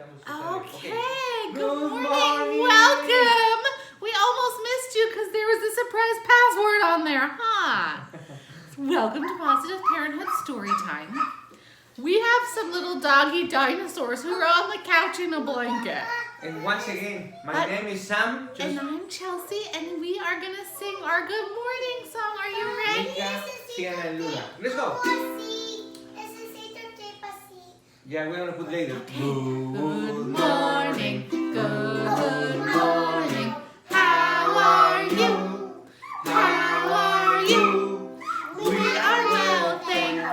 Okay, good morning. Welcome. We almost missed you because there was a surprise password on there, huh? Welcome to Positive Parenthood Storytime. We have some little doggy dinosaurs who are on the couch in a blanket. And once again, my name is Sam. And I'm Chelsea, and we are going to sing our good morning song. Are you ready? Mika, Sienna, and Luna. Let's go. Yeah, we're gonna put later. Okay. Good morning. Good morning. How are you? How are you? We are well, thank you.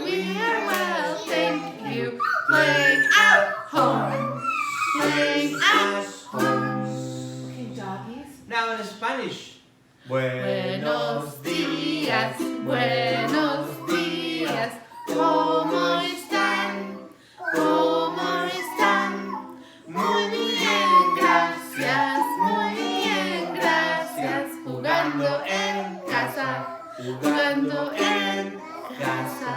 We are well, thank you. Playing at home. Playing at home. Okay, doggies. Now in Spanish. Buenos días. Buenos días. ¿Cómo están? ¿Cómo están? Muy bien, gracias. Muy bien, gracias. Jugando en casa. Jugando en casa.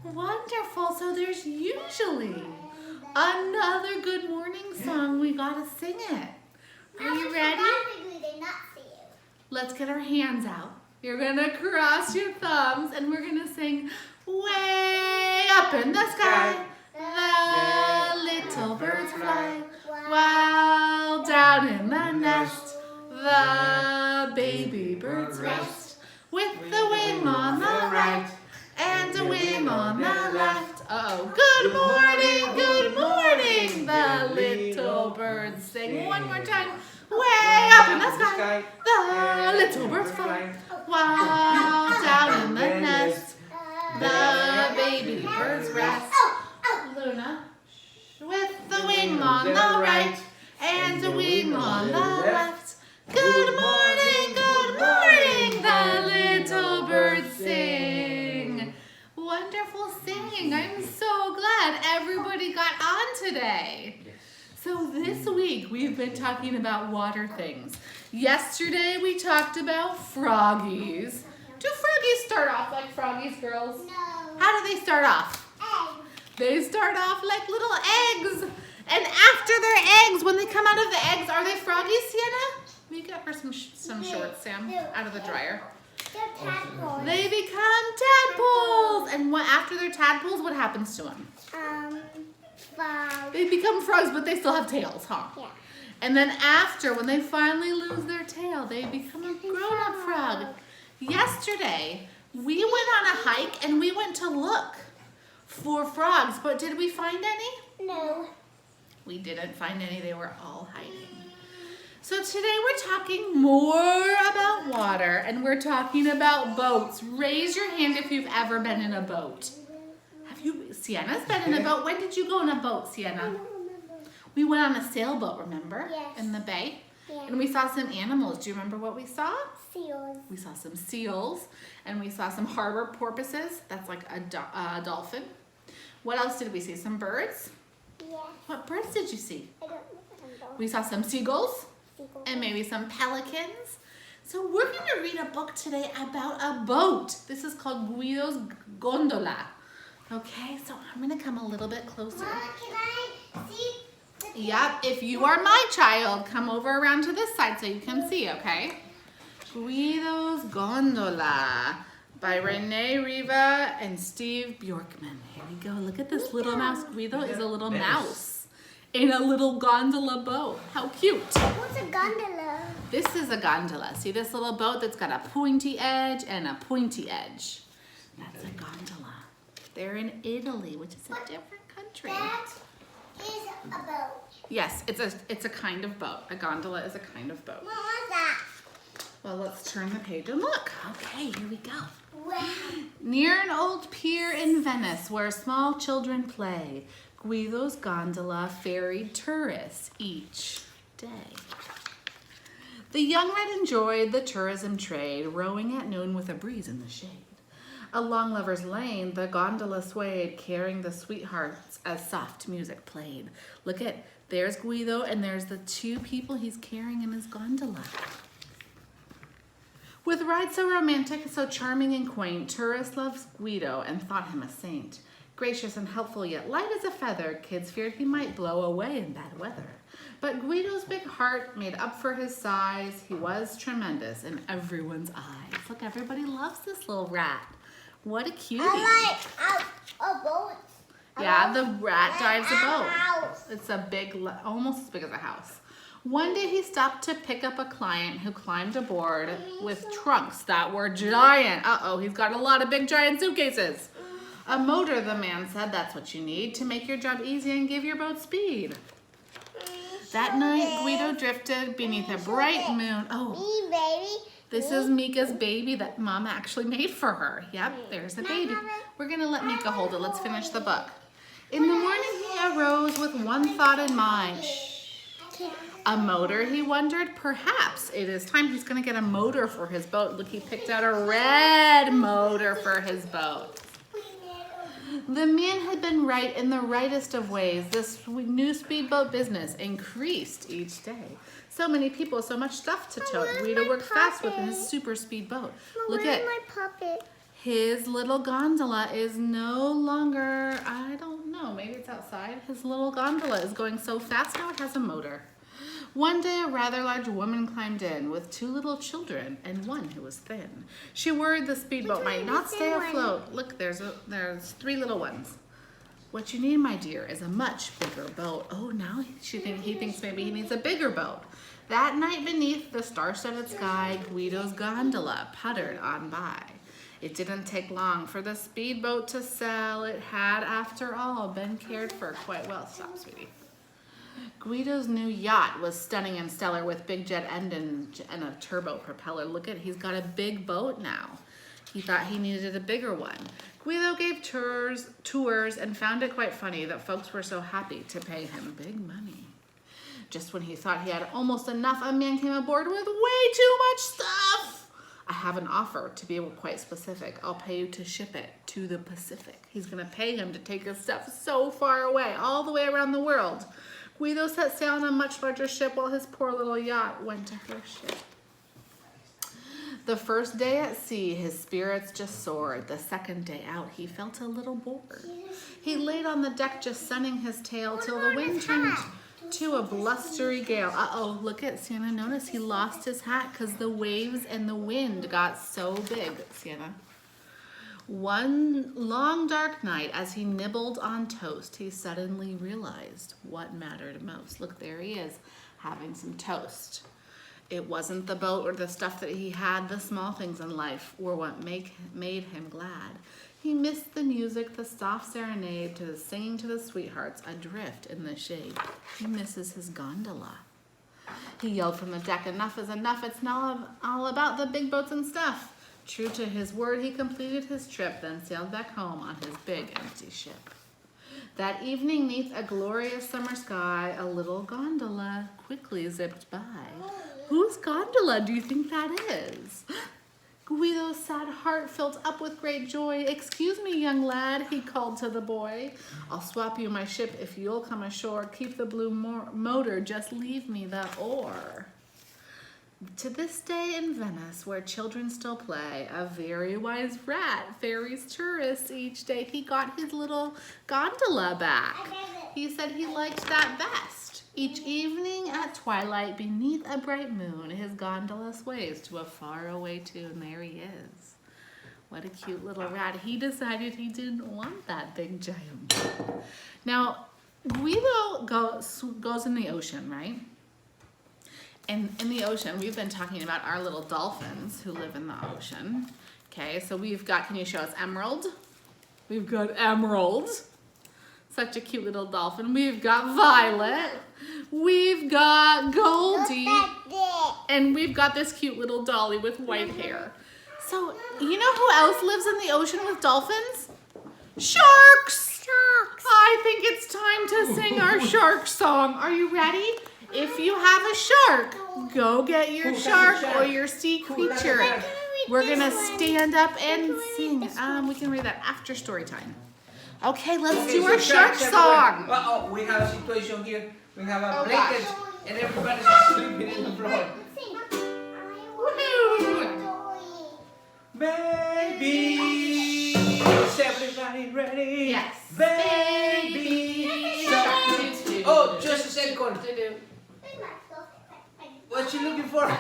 Wonderful. So there's usually another good morning song. We gotta sing it. Are you ready? Let's get our hands out. You're gonna cross your thumbs and we're gonna sing way up in the sky. The little birds fly while down in the nest. The baby birds rest with the wing on the right and a wing on the left. Oh, good morning, the little birds sing. One more time. Way up in the sky, the little birds fly while down in the nest. The baby birds rest. Luna, with the wing on the right and the wing on the left. Good morning, the little birds sing. Wonderful singing. I'm so glad everybody got on today. So this week we've been talking about water things. Yesterday we talked about froggies. Do froggies start off like froggies, girls? No. How do they start off? Eggs. They start off like little eggs. And after their eggs, when they come out of the eggs, are they froggies, Sienna? Will you get her some shorts, Sam, out of the dryer? They're tadpoles. They become tadpoles. And after they're tadpoles, what happens to them? Frog. They become frogs, but they still have tails, huh? Yeah. And then after, when they finally lose their tail, they become a grown-up frog. Yesterday, we went on a hike and we went to look for frogs, but did we find any? No. We didn't find any. They were all hiding. So today we're talking more about water and we're talking about boats. Raise your hand if you've ever been in a boat. Sienna's been in a boat. When did you go on a boat, Sienna? We went on a sailboat, remember? Yes. In the bay. Yeah. And we saw some animals. Do you remember what we saw? Seals. We saw some seals and we saw some harbor porpoises. That's like a dolphin. What else did we see? Some birds? Yeah. What birds did you see? I don't remember. We saw some seagulls Seagulls. and maybe some pelicans. So we're going to read a book today about a boat. This is called Guido's Gondola. Okay, so I'm going to come a little bit closer. Mama, can I see? Yep, if you are my child, come over around to this side so you can see, okay? Guido's Gondola by Renee Riva and Steve Bjorkman. Here we go. Look at this little mouse. Guido is a little mouse in a little gondola boat. How cute. What's a gondola? This is a gondola. See this little boat that's got a pointy edge and a pointy edge? That's a gondola. They're in Italy, which is a different country. That is a boat. Yes, it's a kind of boat. A gondola is a kind of boat. What was that? Well, let's turn the page and look. Okay, here we go. Wow. Near an old pier in Venice where small children play, Guido's gondola ferried tourists each day. The young red enjoyed the tourism trade, rowing at noon with a breeze in the shade. Along Lover's Lane, the gondola swayed, carrying the sweethearts as soft music played. Look at, there's Guido and there's the two people he's carrying in his gondola. With rides so romantic, so charming and quaint, tourists loved Guido and thought him a saint. Gracious and helpful yet light as a feather, kids feared he might blow away in bad weather. But Guido's big heart made up for his size. He was tremendous in everyone's eyes. Look, everybody loves this little rat. What a cutie. I like a boat. Yeah, the rat drives a boat. House. It's a big, almost as big as a house. One day he stopped to pick up a client who climbed aboard with trunks that were giant. Uh-oh, he's got a lot of big giant suitcases. A motor, the man said, that's what you need to make your job easy and give your boat speed. That night, Guido drifted beneath a bright moon. Oh, Me, baby. this is Mika's baby that Mama actually made for her. Yep, there's a baby. We're gonna let Mika hold it. Let's finish the book. In the morning, he arose with one thought in mind. A motor, he wondered. Perhaps it is time he's gonna get a motor for his boat. Look, he picked out a red motor for his boat. The man had been right in the rightest of ways. This new speedboat business increased each day. So many people, so much stuff to tote. where's Guido my worked fast with puppet? his super speedboat. Look Where's at my puppet? his little gondola is no longer, I don't know, maybe it's outside. His little gondola is going so fast now it has a motor. One day a rather large woman climbed in with two little children and one who was thin. She worried the speedboat might not stay afloat. Look, there's three little ones. What you need, my dear, is a much bigger boat. Oh, now he thinks maybe he needs a bigger boat. That night beneath the star-studded sky, Guido's gondola puttered on by. It didn't take long for the speedboat to sail. It had, after all, been cared for quite well. Stop, sweetie. Guido's new yacht was stunning and stellar with big jet engine and a turbo propeller. Look at, he's got a big boat now. He thought he needed a bigger one. Guido gave tours and found it quite funny that folks were so happy to pay him big money. Just when he thought he had almost enough, a man came aboard with way too much stuff. I have an offer, to be quite specific. I'll pay you to ship it to the Pacific. He's gonna pay him to take his stuff so far away, all the way around the world. Guido set sail on a much larger ship while his poor little yacht went to her ship. The first day at sea, his spirits just soared. The second day out, he felt a little bored. He laid on the deck just sunning his tail till the wind turned to a blustery gale. Uh-oh, look at Sienna. Notice he lost his hat because the waves and the wind got so big, Sienna. One long dark night, as he nibbled on toast, he suddenly realized what mattered most. Look, there he is, having some toast. It wasn't the boat or the stuff that he had. The small things in life were what made him glad. He missed the music, the soft serenade, to the singing to the sweethearts, adrift in the shade. He misses his gondola. He yelled from the deck, enough is enough. It's not all about the big boats and stuff. True to his word, he completed his trip, then sailed back home on his big empty ship. That evening, neath a glorious summer sky, a little gondola quickly zipped by. Whose gondola do you think that is? Guido's sad heart filled up with great joy. Excuse me, young lad, he called to the boy. I'll swap you my ship if you'll come ashore. Keep the blue motor, just leave me the oar. To this day in Venice, where children still play, a very wise rat ferries tourists each day. He got his little gondola back. He said he liked that best. Each evening at twilight, beneath a bright moon, his gondola sways to a faraway tune. There he is. What a cute little rat. He decided he didn't want that big giant boat. Now, Guido goes in the ocean, right? And in the ocean, we've been talking about our little dolphins who live in the ocean. Okay, so we've got, can you show us Emerald? We've got Emerald. Such a cute little dolphin. We've got Violet. We've got Goldie. And we've got this cute little dolly with white hair. So, you know who else lives in the ocean with dolphins? Sharks! Sharks. I think it's time to sing our shark song. Are you ready? If you have a shark, go get your shark or your sea creature. We're gonna stand up and sing. We can read that after story time. Okay, let's do our shark song. Uh-oh, we have a situation here. We have a blanket and everybody's sleeping in the floor. Woohoo! Baby, everybody ready? Yes. Baby Shark. shark. Oh, just a second. Do-do. What you looking for?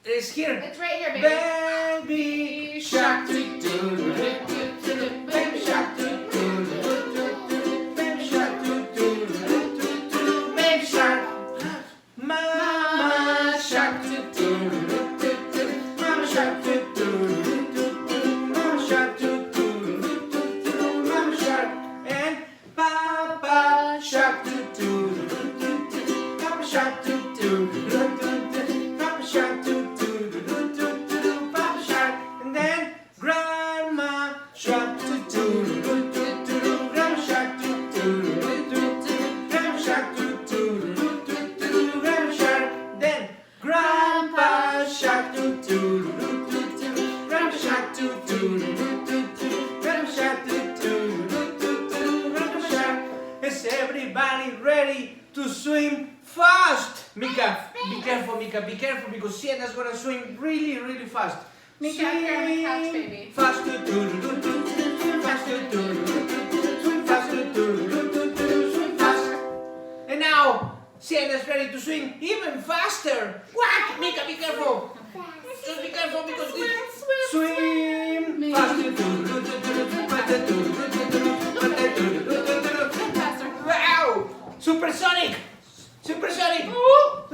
It's here. It's right here, baby. Baby shark. Baby shark. Baby shark. Baby shark. Mama shark. Mama shark. Mama shark. Mama shark. And Papa shark. Papa shark. Papa shark. Papa shark. And then Grandma shark. Grandma shark. Grandma shark. Grandma shark. Then Grandpa shark. Grandpa shark. Grandma shark. Grandpa shark. Is everybody ready to swim fast? Mika, be careful, Mika, be careful because Siena's gonna swim really, really fast. Mika, up here on the couch, baby. Fast, fast, swim fast, swim fast. And now, Siena's ready to swim even faster. What? Mika, be careful. Just be careful because swim fast. Wow! Supersonic! Supersonic! Oh,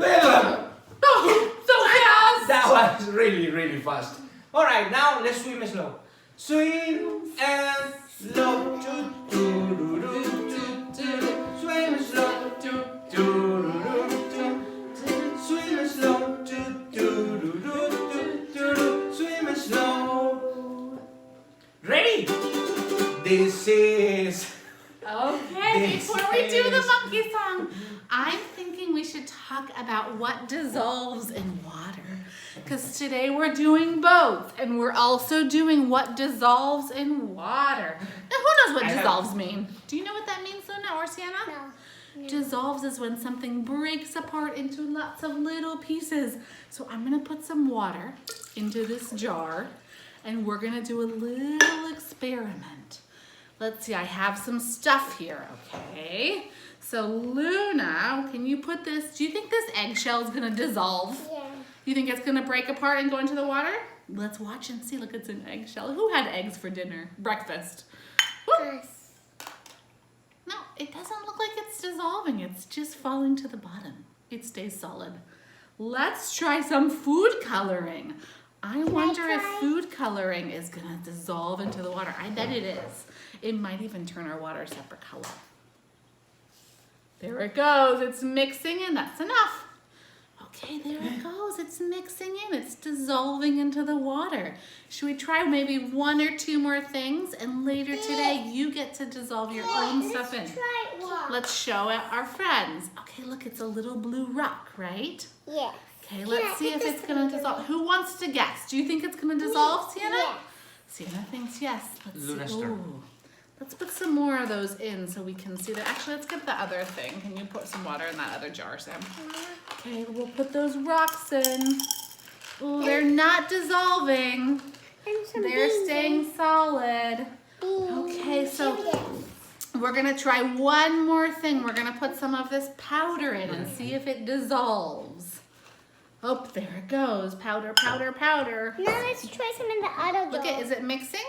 so fast. That was really, really fast. Alright, now let's swim slow. Swim and slow. Swim slow. Swim slow. Swim slow. Ready? This is... Okay, This before we do the is- monkey song, I'm thinking we should talk about what dissolves in water. Because today we're doing both, and we're also doing what dissolves in water. Now, who knows what I have- dissolves mean? Do you know what that means, Luna or Sienna? No. Dissolves is when something breaks apart into lots of little pieces. So I'm gonna put some water into this jar, and we're gonna do a little experiment. Let's see, I have some stuff here, okay? So Luna, can you put this, do you think this eggshell is gonna dissolve? Yeah. You think it's gonna break apart and go into the water? Let's watch and see. Look, it's an eggshell. Who had eggs for dinner? Breakfast. Woo. Us. No, it doesn't look like it's dissolving. It's just falling to the bottom. It stays solid. Let's try some food coloring. I wonder if try? food coloring is gonna dissolve into the water. I bet it is. It might even turn our water a separate color. There it goes. It's mixing in. That's enough. Okay, there it goes. It's mixing in. It's dissolving into the water. Should we try maybe one or two more things? And later today, you get to dissolve your own stuff in. Try one. Let's show it our friends. Okay, look, it's a little blue rock, right? Yes. Okay, let's see if it's gonna dissolve. Who wants to guess? Do you think it's gonna dissolve, Sienna? Yes. Sienna thinks yes. Let's Luna's see. turn. Ooh. Let's put some more of those in so we can see that. Actually, let's get the other thing. Can you put some water in that other jar, Sam? Okay, we'll put those rocks in. Ooh, they're not dissolving. And some They're beans staying solid. and Okay, so beans. we're gonna try one more thing. We're gonna put some of this powder in and see if it dissolves. Oh, there it goes. Powder, powder, powder. Now let's try some in the other Look, bowl. is it mixing?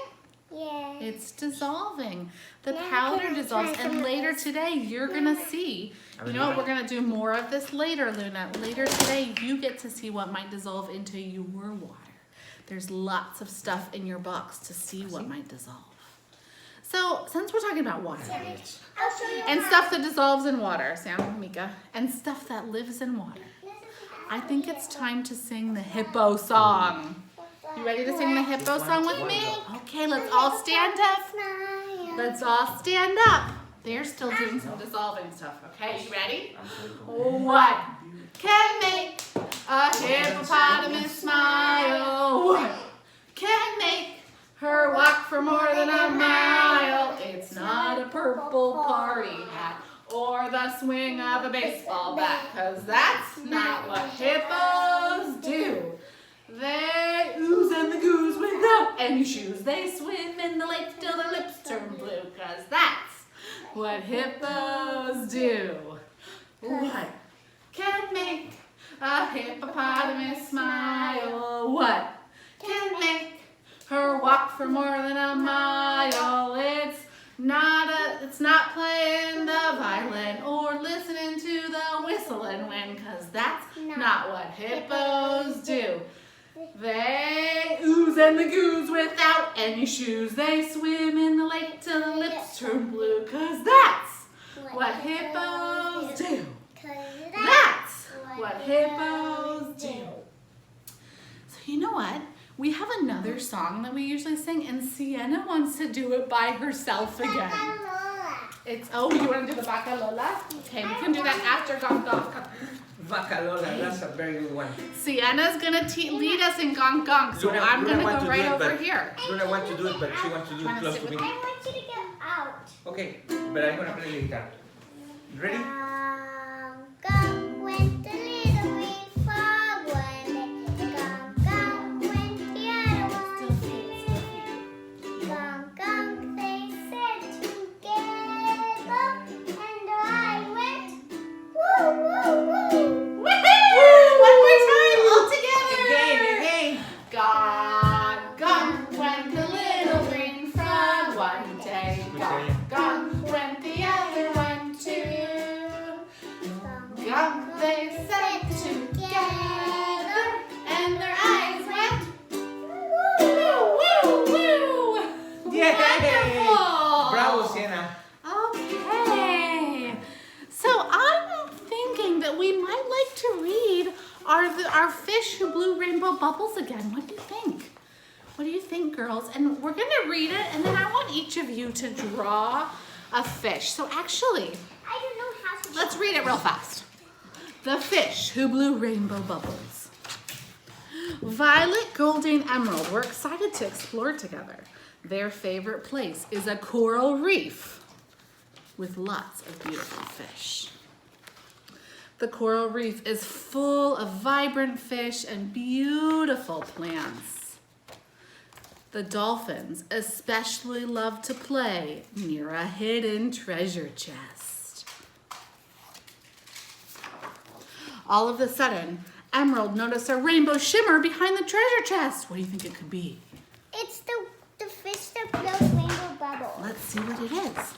Yeah. It's dissolving. The Now powder can I dissolves, try some and of later this? today you're gonna see. You know what? We're gonna do more of this later, Luna. Later today, you get to see what might dissolve into your water. There's lots of stuff in your box to see what might dissolve. So, since we're talking about water I'll show you and how. stuff that dissolves in water, Sam, Mika, and stuff that lives in water, I think it's time to sing the hippo song. You ready to sing the hippo song with me? Okay, let's all stand up. Smile. Let's all stand up. They're still doing some dissolving stuff, okay? You ready? What can make a hippopotamus smile? What can make her walk for more than a mile? It's not a purple party hat or the swing of a baseball bat, 'cause that's not what hippos do. They ooze and the goose without any shoes. They swim in the lake till their lips turn blue, 'cause that's what hippos do. What can make a hippopotamus smile? What can make her walk for more than a mile? It's not playing the violin or listening to the whistling wind, 'cause that's not what hippos do. They ooze and the goose without any shoes. They swim in the lake till the lips turn blue, 'cause that's what hippos do. That's what hippos do. So you know what? We have another song that we usually sing, and Sienna wants to do it by herself again. You want to do the Vaca Lola? Okay, we can do that after Gong Gong. Vaca Lola, that's a very good one. Sienna's gonna lead us in Gong Gong, so Luna- I'm Luna gonna want go to right do it, over but- here. Luna wants to do it, but she wants to do Trying it to close sit to me. with I want you to get out. Okay, but I'm gonna play later. Ready? Gong went the little green frog one day. Gong went the other one. Gong they said together, and I went woo woo woo. Woohoo! One more time, all together. Again. Gong, gong went the little green frog one day. Gong, gong went the other one too. Gong they said together, and their eyes went woo, woo, woo. Yay! Wonderful. Bravo, Sienna. Okay. So I'm thinking that we might like to read our fish who blew rainbow bubbles again. What do you think? What do you think, girls? And we're going to read it, and then I want each of you to draw a fish. So actually, I don't know how to. let's read it real fast. The fish who blew rainbow bubbles. Violet, Goldie, and Emerald were excited to explore together. Their favorite place is a coral reef with lots of beautiful fish. The coral reef is full of vibrant fish and beautiful plants. The dolphins especially love to play near a hidden treasure chest. All of a sudden, Emerald noticed a rainbow shimmer behind the treasure chest. What do you think it could be? It's the fish that blows rainbow bubbles. Let's see what it is.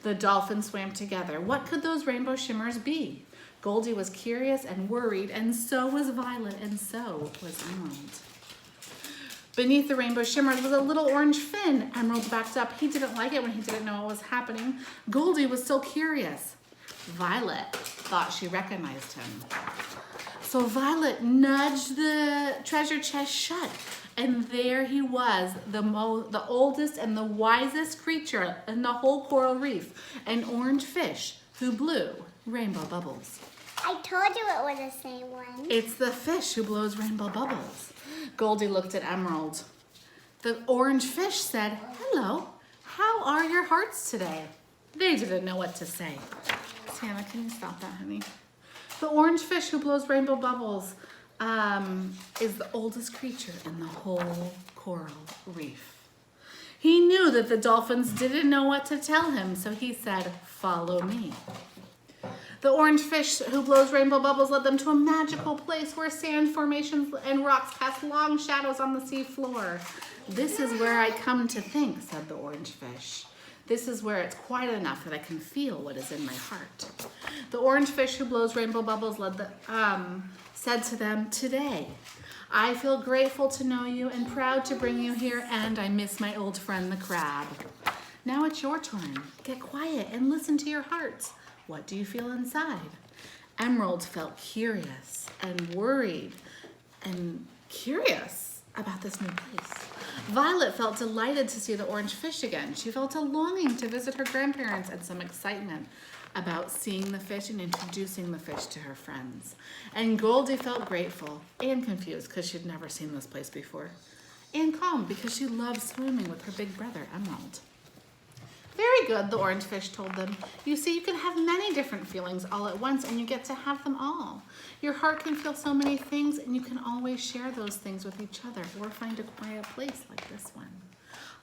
The dolphins swam together. What could those rainbow shimmers be? Goldie was curious and worried, and so was Violet, and so was Emerald. Beneath the rainbow shimmer was a little orange fin. Emerald backed up. He didn't like it when he didn't know what was happening. Goldie was still curious. Violet thought she recognized him. So Violet nudged the treasure chest shut, and there he was, the oldest and the wisest creature in the whole coral reef, an orange fish who blew rainbow bubbles. I told you it was the same one. It's the fish who blows rainbow bubbles. Goldie looked at Emerald. The orange fish said, "Hello, how are your hearts today?" They didn't know what to say. Sienna, can you stop that, honey? The orange fish who blows rainbow bubbles is the oldest creature in the whole coral reef. He knew that the dolphins didn't know what to tell him, so he said, "Follow me." The orange fish who blows rainbow bubbles led them to a magical place where sand formations and rocks cast long shadows on the sea floor. "This is where I come to think," said the orange fish. "This is where it's quiet enough that I can feel what is in my heart." The orange fish who blows rainbow bubbles said to them, "Today, I feel grateful to know you and proud to bring you here, and I miss my old friend the crab. Now it's your turn. Get quiet and listen to your hearts. What do you feel inside?" Emerald felt curious and worried and curious about this new place. Violet felt delighted to see the orange fish again. She felt a longing to visit her grandparents and some excitement about seeing the fish and introducing the fish to her friends. And Goldie felt grateful and confused because she'd never seen this place before, and calm because she loved swimming with her big brother, Emerald. Very good, the orange fish told them. You see, you can have many different feelings all at once and you get to have them all. Your heart can feel so many things and you can always share those things with each other or find a quiet place like this one.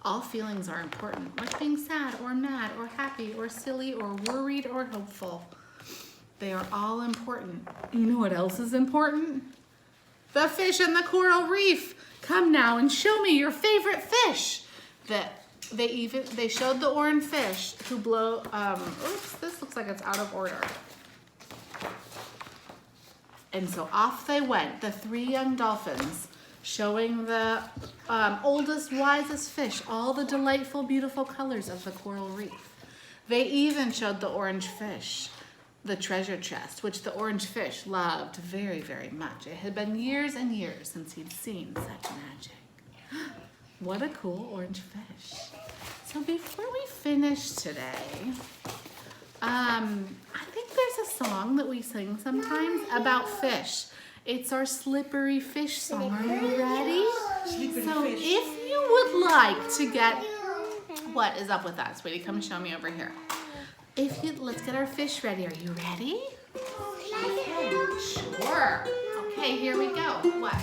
All feelings are important, like being sad or mad or happy or silly or worried or hopeful. They are all important. You know what else is important? The fish in the coral reef. Come now and show me your favorite fish. They showed the orange fish who blow, oops, this looks like it's out of order. And so off they went, the 3 young dolphins, showing the oldest, wisest fish all the delightful, beautiful colors of the coral reef. They even showed the orange fish the treasure chest, which the orange fish loved very, very much. It had been years and years since he'd seen such magic. What a cool orange fish. So before we finish today, I think there's a song that we sing sometimes about fish. It's our slippery fish song. Are you ready? Slippery So fish. if you would like to get, what is up with that, sweetie? Come and show me over here. Let's get our fish ready. Are you ready? Sure. Okay, here we go. What?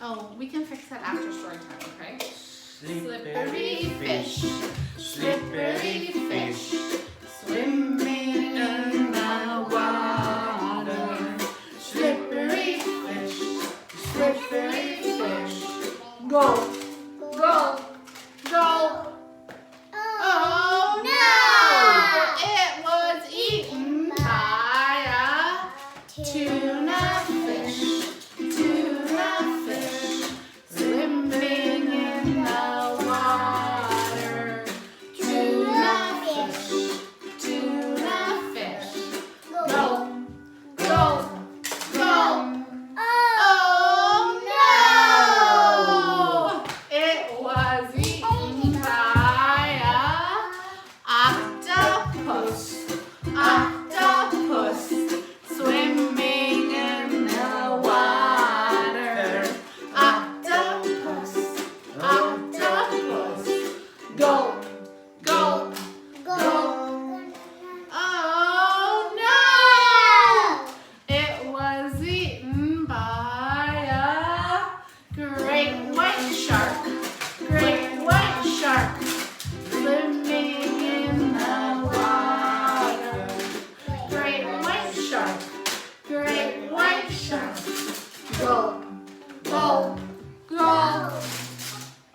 Oh, we can fix that after story time, okay? Slippery fish, slippery fish, swimming in the water. Slippery fish, slippery fish, go, go, go. Oh no! It was eaten by a tuna fish, swimming in the water. Tuna fish, go, go, go. Oh no! It was eaten by a octopus, swimming in the water. Octopus, go, go, go. Oh no! It was eaten by a great white shark, swimming in the water. Great white shark, go, go, go.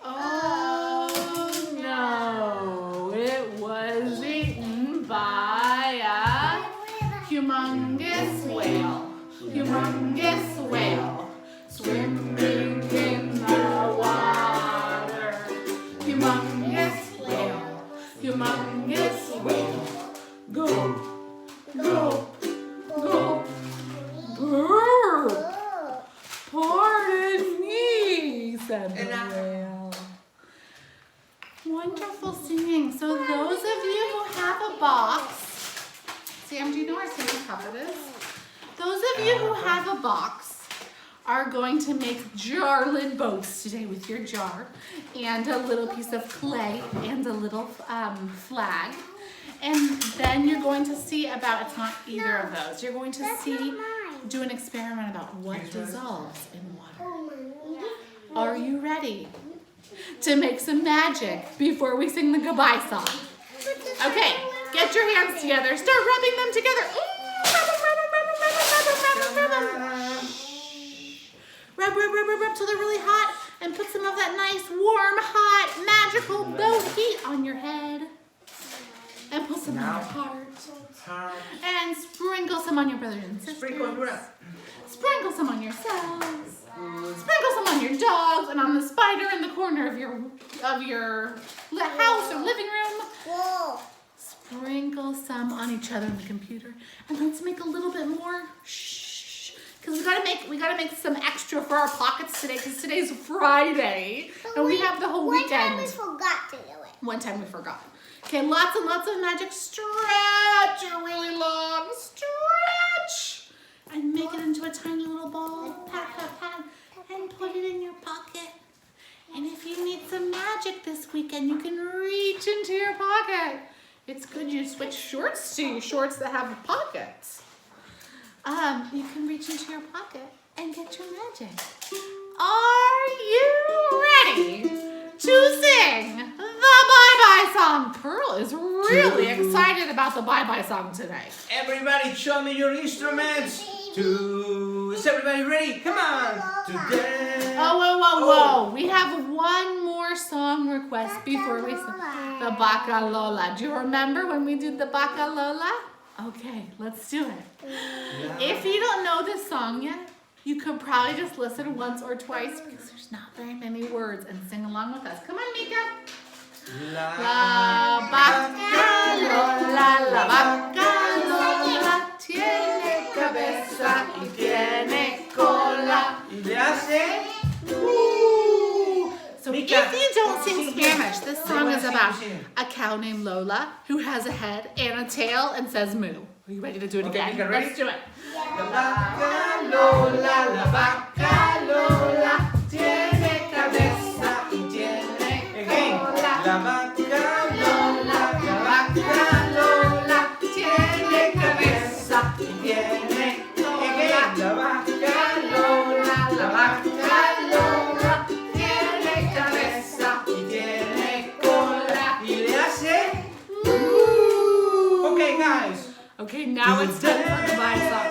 Oh no, it was eaten by a humongous whale, swimming in the water. Humongous whale, go, go, go. Brr. Pardon me, said the whale. Wonderful singing. So those of you who have a box, Sam, do you know where Sam's cup it is? Those of you who have a box are going to make jar lid boats today with your jar and a little piece of clay and a little flag. And then you're going to see about, it's not either of those, you're going to do an experiment about what dissolves in water. Are you ready to make some magic before we sing the goodbye song? Okay, get your hands together, start rubbing them together. Rub till they're really hot and put some of that nice, warm, hot, magical boat heat on your head. And put some on your heart. And sprinkle some on your brothers and sisters. Sprinkle some on yourselves. Sprinkle some on your dogs and on the spider in the corner of your house or living room. Sprinkle some on each other on the computer. And let's make a little bit more. Shh. Because we gotta make some extra for our pockets today because today's Friday. And we have the whole weekend. One time we forgot to do it. One time we forgot. Okay, lots and lots of magic. Stretch it really long. Stretch. And make it into a tiny little ball. Pat, pat, pat. And put it in your pocket. And if you need some magic this weekend, you can reach into your pocket. It's good you switch shorts to shorts that have pockets. You can reach into your pocket and get your magic. Are you ready to sing the bye-bye song? Pearl is really excited about the bye-bye song today. Everybody show me your instruments. Is everybody ready? Come on. Today. Whoa. We have one more song request before we sing the Baka Lola. Do you remember when we did the Baka Lola? Okay, let's do it. If you don't know this song yet, you could probably just listen once or twice because there's not very many words and sing along with us. Come on, Mika. La Baka Lola, la Baka Lola, tiene cabeza y tiene cola. Y le hace. So Mika, if you don't sing sing. Spanish, this song is Sing. about a cow named Lola who has a head and a tail and says moo. Are you ready to do it Okay, again? Mika, ready? Let's do it. La vaca Lola, tiene cabeza y tiene cola. La vaca Lola, tiene cabeza y tiene cola. La vaca Lola, tiene cabeza y tiene cola. Y le hace. Okay, guys. Okay, now it's time for the bye song.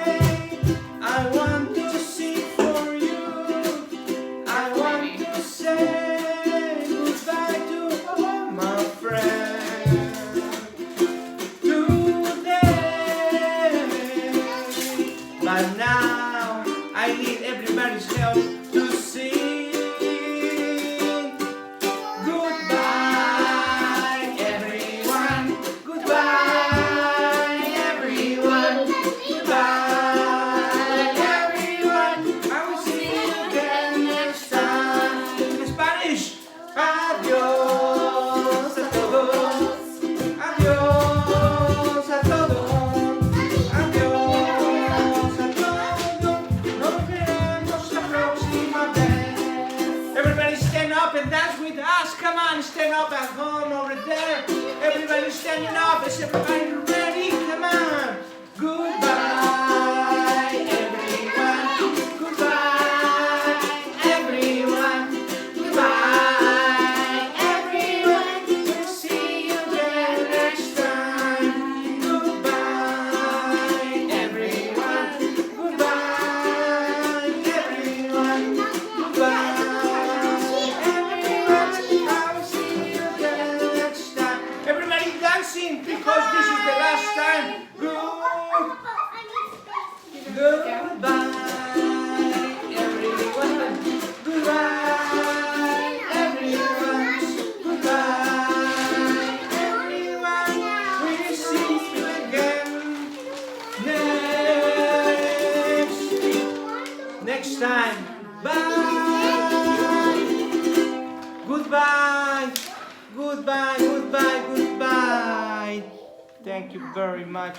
I want to sing for you. I want to say goodbye to all my friends today. But now I need everybody's help to sing goodbye, everyone. Goodbye, everyone. Goodbye, everyone. I will see you again next time. In Spanish, adios a todos. Adios a todos. Adios a todos. Nos veremos la próxima vez. Everybody stand up and dance with us. Come on, stand up at home over there. Everybody standing up. Is everybody ready? Come on. Goodbye, everyone. Goodbye, everyone. Goodbye, everyone. We'll see you again next time. Goodbye, everyone. Goodbye, everyone. Goodbye, everyone. I will see you again next time. Everybody dancing because this is the last time. Goodbye, everyone. Goodbye, everyone. Goodbye, everyone. We'll see you again next time. Bye. Goodbye. Goodbye, goodbye, goodbye. Thank you very much.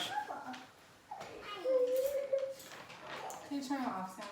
Can you turn it off, Sam?